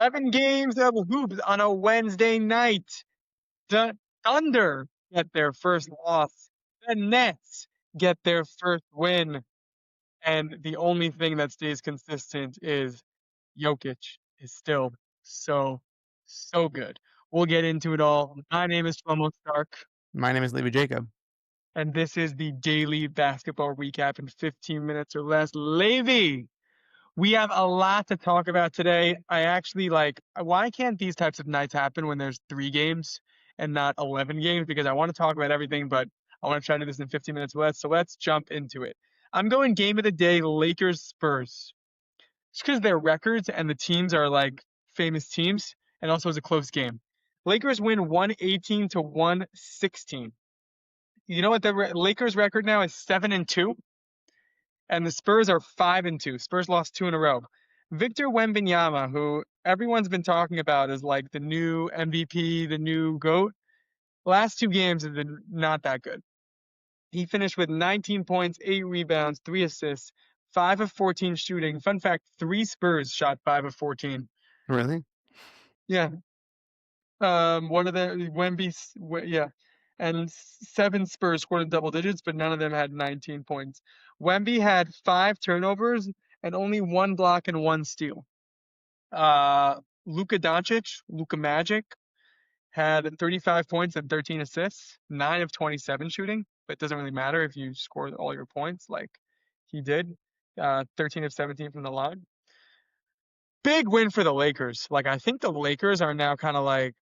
7 games of hoops on a Wednesday night. The Thunder get their first loss. The Nets get their first win. And the only thing that stays consistent is Jokic is still so, so good. We'll get into it all. My name is Shlomo Stark, My name is Levi Jacob. and this is the daily basketball recap in 15 minutes or less. Levi, we have a lot to talk about today. I actually why can't these types of nights happen when there's 3 games and not 11 games? Because I want to talk about everything, but I want to try to do this in 15 minutes or less. So let's jump into it. I'm going game of the day, Lakers Spurs. Just because their records and the teams are like famous teams, and also it's a close game. Lakers win 118 to 116. You know what the Lakers record now is 7-2, and the Spurs are 5-2. Spurs lost 2 in a row. Victor Wembanyama, who everyone's been talking about as like the new MVP, the new GOAT, last 2 games have been not that good. He finished with 19 points, 8 rebounds, 3 assists, 5 of 14 shooting. Fun fact, 3 Spurs shot 5 of 14. Really? Yeah. One of the yeah. And 7 Spurs scored in double digits, but none of them had 19 points. Wemby had 5 turnovers and only 1 block and 1 steal. Luka Doncic, Luka Magic, had 35 points and 13 assists, 9 of 27 shooting, but it doesn't really matter if you score all your points like he did. 13 of 17 from the line. Big win for the Lakers. Like, I think the Lakers are now kind of like,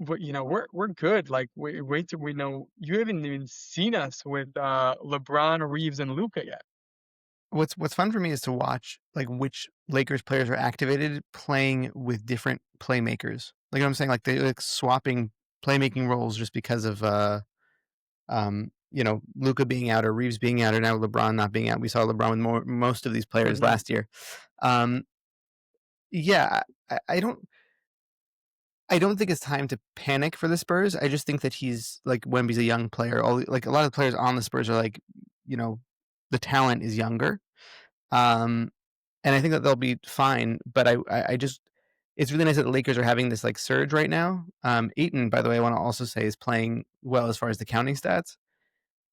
we're good. Like, wait till we know. You haven't even seen us with LeBron, Reeves, and Luka yet. What's fun for me is to watch like which Lakers players are activated playing with different playmakers. Like what I'm saying, like they like swapping playmaking roles just because of Luka being out or Reeves being out or now LeBron not being out. We saw LeBron with most of these players last year. Yeah, I don't think it's time to panic for the Spurs. I just think that he's like Wemby's a young player. Like a lot of the players on the Spurs are like, the talent is younger. And I think that they'll be fine. But I just, it's really nice that the Lakers are having this like surge right now. Ayton, by the way, I want to also say is playing well as far as the counting stats.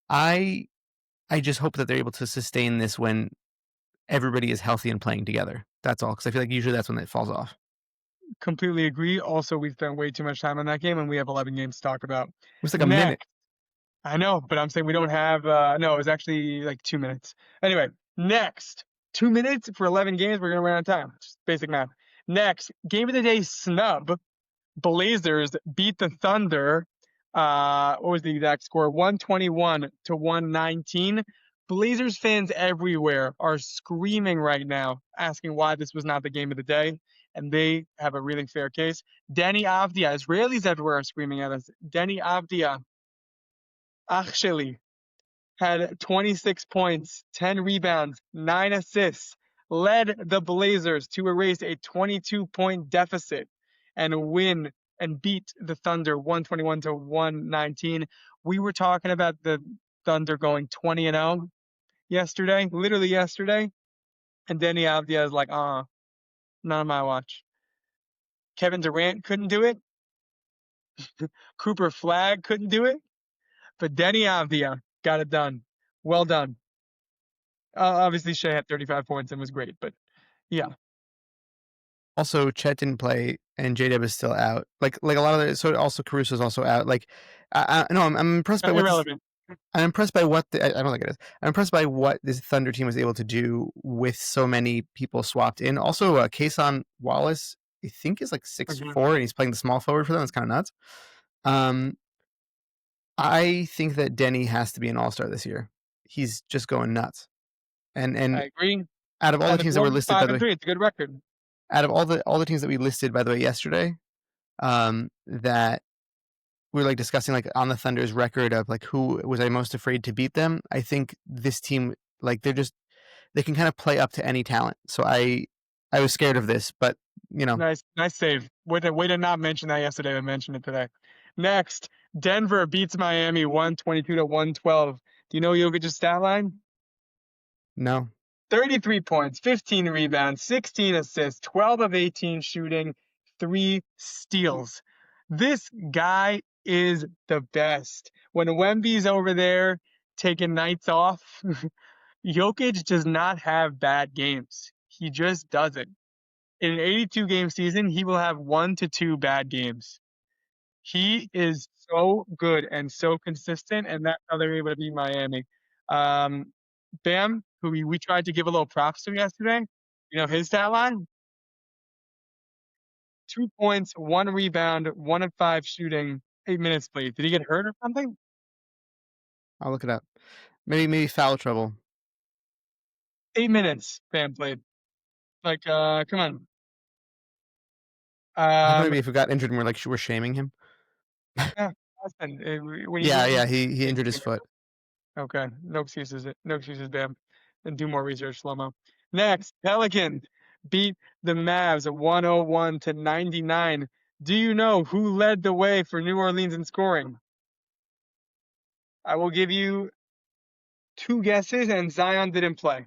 I just hope that they're able to sustain this when everybody is healthy and playing together. That's all. Because I feel like usually that's when it falls off. Completely agree. Also, we spent way too much time on that game, and we have 11 games to talk about. It was like a minute. I know, but I'm saying we don't have. No, it was actually like 2 minutes. Anyway, next 2 minutes for 11 games. We're gonna run out of time. Just basic math. Next game of the day snub. Blazers beat the Thunder. What was the exact score? 121 to 119. Blazers fans everywhere are screaming right now, asking why this was not the game of the day, and they have a really fair case. Deni Avdija, Israelis everywhere are screaming at us. Deni Avdija, actually, had 26 points, 10 rebounds, 9 assists, led the Blazers to erase a 22-point deficit and win and beat the Thunder 121 to 119. We were talking about the Thunder going 20-0 yesterday, literally yesterday. And Deni Avdija is like, not on my watch. Kevin Durant couldn't do it. Cooper Flagg couldn't do it. But Deni Avdija got it done. Well done. Obviously, Shea had 35 points and was great, but yeah. Also, Chet didn't play, and J-Dub is still out. Like a lot of so also Caruso's also out. Like, I'm impressed by what Irrelevant. I'm impressed by what I don't think it is. I'm impressed by what this Thunder team was able to do with so many people swapped in. Also, Kason Wallace, I think, is like 6'4", and he's playing the small forward for them. It's kind of nuts. I think that Deni has to be an all-star this year. He's just going nuts. And I agree. Out of all the teams that were listed, by the way, it's a good record. Out of all the teams that we listed, by the way, yesterday, that we were like discussing like on the Thunder's record of like who was I most afraid to beat them. I think this team, like they can kind of play up to any talent. So I was scared of this, but Nice save. Way to not mention that yesterday, but mention it today. Next, Denver beats Miami 122 to 112. Do you know Jokic's stat line? No. 33 points, 15 rebounds, 16 assists, 12 of 18 shooting. 3 steals. This guy is the best. When Wemby's over there taking nights off, Jokic does not have bad games. He just doesn't. In an 82 game season, he will have 1 to 2 bad games. He is so good and so consistent, and that's how they're able to beat Miami. Bam, who we tried to give a little props to yesterday, you know his stat line? 2 points, 1 rebound, 1 of 5 shooting, 8 minutes played. Did he get hurt or something? I'll look it up. Maybe foul trouble. 8 minutes Bam played. Like, come on. How can it be if he got injured and we're shaming him? Yeah, listen, when you Yeah, get he injured his foot. okay, no excuses. No excuses, Bam. And do more research, slow-mo. Next, Pelicans beat the Mavs at 101 to 99. Do you know who led the way for New Orleans in scoring? I will give you 2 guesses, and Zion didn't play.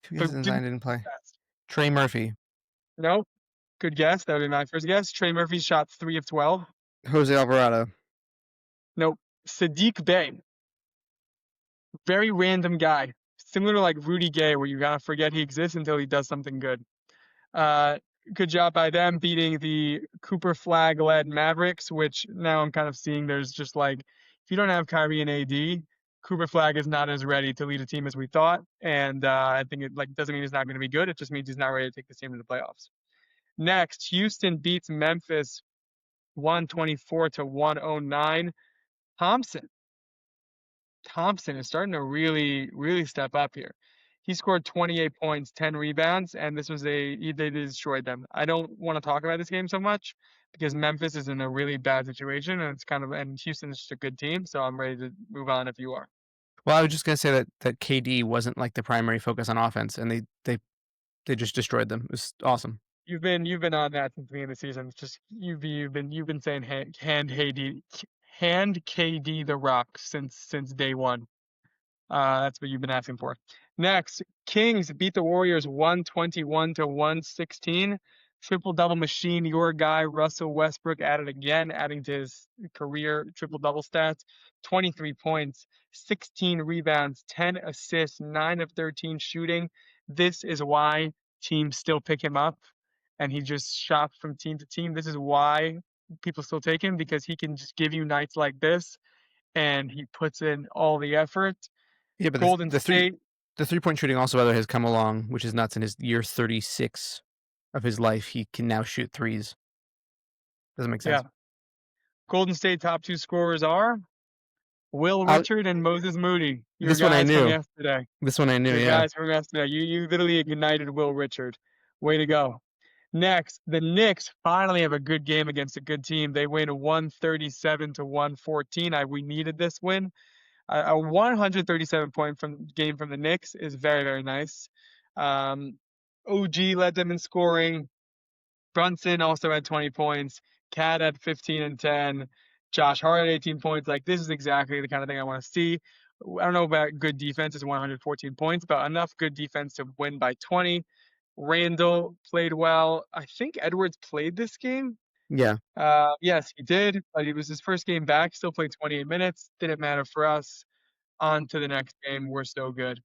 Two So guesses and do Zion didn't play. fast. Trey Murphy. Nope. Good guess. That would be my first guess. Trey Murphy shot 3 of 12. Jose Alvarado. Nope. Sadiq Bey. Very random guy. Similar to like Rudy Gay, where you gotta forget he exists until he does something good. Uh, Good job by them beating the Cooper Flag-led Mavericks, which now I'm kind of seeing there's just like, if you don't have Kyrie and AD, Cooper Flag is not as ready to lead a team as we thought. And I think it like doesn't mean he's not going to be good. It just means he's not ready to take the team to the playoffs. Next, Houston beats Memphis 124 to 109. Thompson. Thompson is starting to really step up here. He scored 28 points, 10 rebounds, and this was they destroyed them. I don't want to talk about this game so much because Memphis is in a really bad situation, and it's kind of and Houston is just a good team, so I'm ready to move on if you are. Well, I was just gonna say that KD wasn't like the primary focus on offense, and they just destroyed them. It was awesome. You've been on that since the beginning of the season. It's just you've been saying hand KD the rock since day one. That's what you've been asking for. Next, Kings beat the Warriors 121 to 116. Triple-double machine. Your guy, Russell Westbrook, added again, adding to his career triple-double stats. 23 points, 16 rebounds, 10 assists, 9 of 13 shooting. This is why teams still pick him up, and he just shops from team to team. This is why people still take him, because he can just give you nights like this, and he puts in all the effort. Yeah, but Golden State. the 3-point shooting also by the way has come along, which is nuts. In his year 36 of his life, he can now shoot threes. Doesn't make sense. Yeah. Golden State top 2 scorers are Will I'll- Richard and Moses Moody. Your This one I guys from knew. yesterday. This one I knew. Your Yeah. guys from yesterday. You literally ignited Will Richard. Way to go. Next, the Knicks finally have a good game against a good team. They win 137 to 114. We needed this win. A 137 point game from the Knicks is very nice. OG led them in scoring. Brunson also had 20 points. Cat had 15 and 10. Josh Hart had 18 points. Like, this is exactly the kind of thing I want to see. I don't know about good defense is 114 points, but enough good defense to win by 20. Randall played well. I think Edwards played this game. Yeah. Yes, he did, but it was his first game back. Still played 28 minutes. Didn't matter for us. On to the next game. We're so good.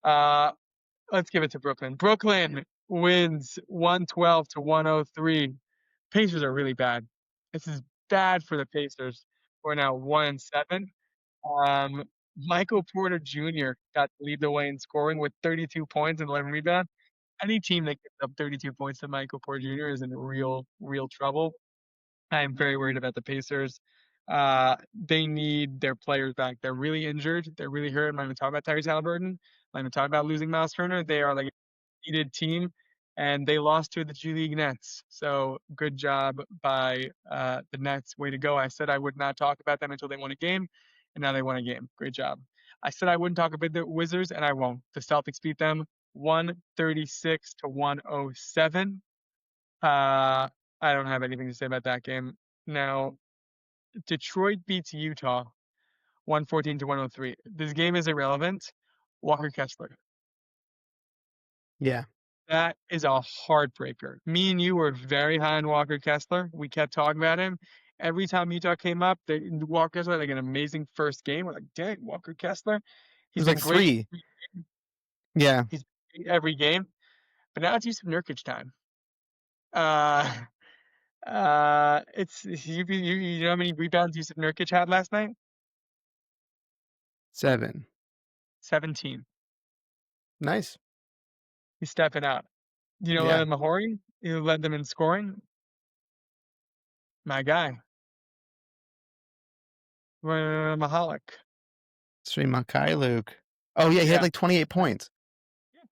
Let's give it to Brooklyn. Brooklyn wins 112 to 103. Pacers are really bad. This is bad for the Pacers. We're now 1-7. Michael Porter Jr. got to lead the way in scoring with 32 points and 11 rebounds. Any team that gets up 32 points to Michael Porter Jr. is in real trouble. I am very worried about the Pacers. They need their players back. They're really injured. They're really hurt. I'm not even talking about Tyrese Halliburton. I'm not even talking about losing Miles Turner. They are like a needed team, and they lost to the G League Nets. So good job by the Nets. Way to go. I said I would not talk about them until they won a game, and now they won a game. Great job. I said I wouldn't talk about the Wizards, and I won't. The Celtics beat them 136 to 107. I don't have anything to say about that game. Now, Detroit beats Utah 114 to 103. This game is irrelevant. Walker Kessler. Yeah. That is a heartbreaker. Me and you were very high on Walker Kessler. We kept talking about him. Every time Utah came up, Walker Kessler had like an amazing first game. We're like, dang, Walker Kessler. It He's was been like great. 3. Yeah. He's been great every game. But now it's Yusuf Nurkic time. Uh, it's you know how many rebounds Yusuf Nurkic had last night? 7. 17. Nice. He's stepping up. You know, Yeah. Leonard Mahori, who led them in scoring. My guy, Mahalik. Sri Luke. Oh yeah, he had like 28 points.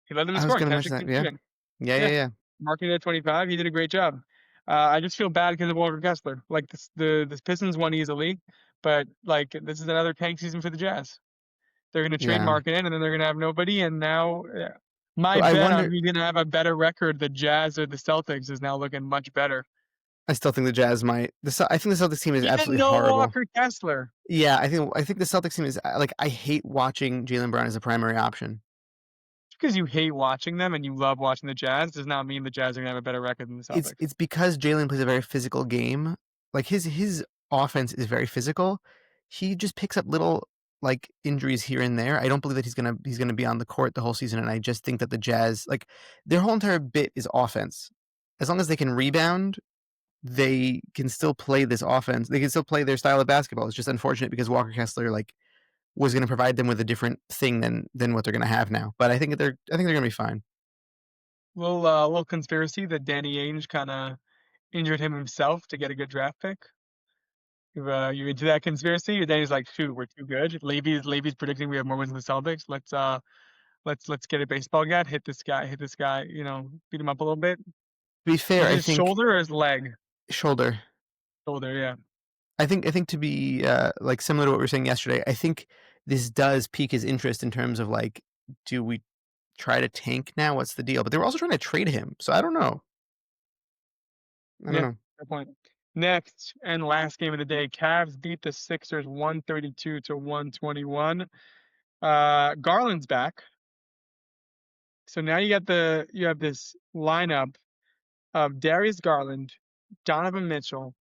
He led them in I was scoring. gonna 10 mention that. 16 Yeah. shooting. Yeah. Marking at 25. He did a great job. I just feel bad because of Walker Kessler. Like the Pistons won easily, but like this is another tank season for the Jazz. They're going to trade Yeah. Markin, and then they're going to have nobody. And now, my So I bet on wonder. who's going to have a better record, the Jazz or the Celtics, is now looking much better. I still think the Jazz might. I think the Celtics team is Even absolutely no horrible. Walker Kessler. Yeah, I think the Celtics team is like, I hate watching Jaylen Brown as a primary option. Just because you hate watching them and you love watching the Jazz does not mean the Jazz are going to have a better record than the Celtics. It's because Jaylen plays a very physical game. Like his offense is very physical. He just picks up little like injuries here and there. I don't believe that he's gonna be on the court the whole season, and I just think that the Jazz, like, their whole entire bit is offense. As long as they can rebound, they can still play this offense. They can still play their style of basketball. It's just unfortunate because Walker Kessler like was going to provide them with a different thing than what they're going to have now. But I think they're going to be fine. Little conspiracy that Danny Ainge kind of injured himself to get a good draft pick. You into that conspiracy? Or Danny's like, shoot, we're too good. Levy's predicting we have more wins than the Celtics. Let's get a baseball bat, hit this guy, you know, beat him up a little bit. To be fair, Was it I his think shoulder or his leg? shoulder. Shoulder, yeah. I think to be like similar to what we were saying yesterday, I think this does pique his interest in terms of like, do we try to tank now? What's the deal? But they were also trying to trade him, so I don't know. I don't know. Good point. Next and last game of the day, Cavs beat the Sixers 132 to 121. Garland's back. So now you have this lineup of Darius Garland, Donovan Mitchell,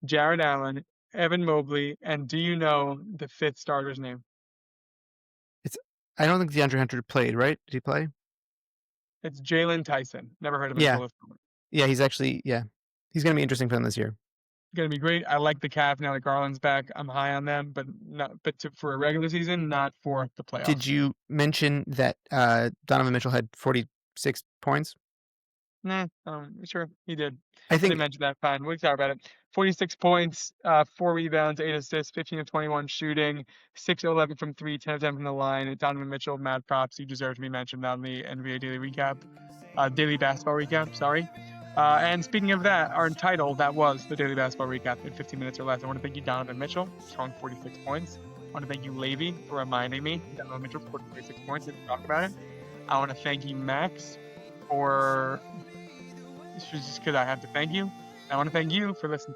Jared Allen, Evan Mobley, and do you know the fifth starter's name? I don't think DeAndre Hunter played, right? Did he play? It's Jalen Tyson. Never heard of him Yeah. until this moment. Yeah, he's going to be interesting for them this year. Gonna be great. I like the Cavs now that Garland's back. I'm high on them, but for a regular season, not for the playoffs. Did you mention that Donovan Mitchell had 46 points? Nah, sure he did. I think didn't mention that. Fine, we'll talk about it. 46 points, 4 rebounds, 8 assists, 15 of 21 shooting, 6 of 11 from 3, 10 of 10 from the line. Donovan Mitchell, mad props. You deserve to be mentioned on the NBA Daily Recap, Daily Basketball Recap. Sorry. And speaking of that, our title, that was the Daily Basketball Recap in 15 minutes or less. I want to thank you, Donovan Mitchell, strong 46 points. I want to thank you, Levy, for reminding me. Donovan Mitchell scored 46 points. Didn't talk about it. I want to thank you, Max, for... It's just because I have to thank you. I want to thank you for listening.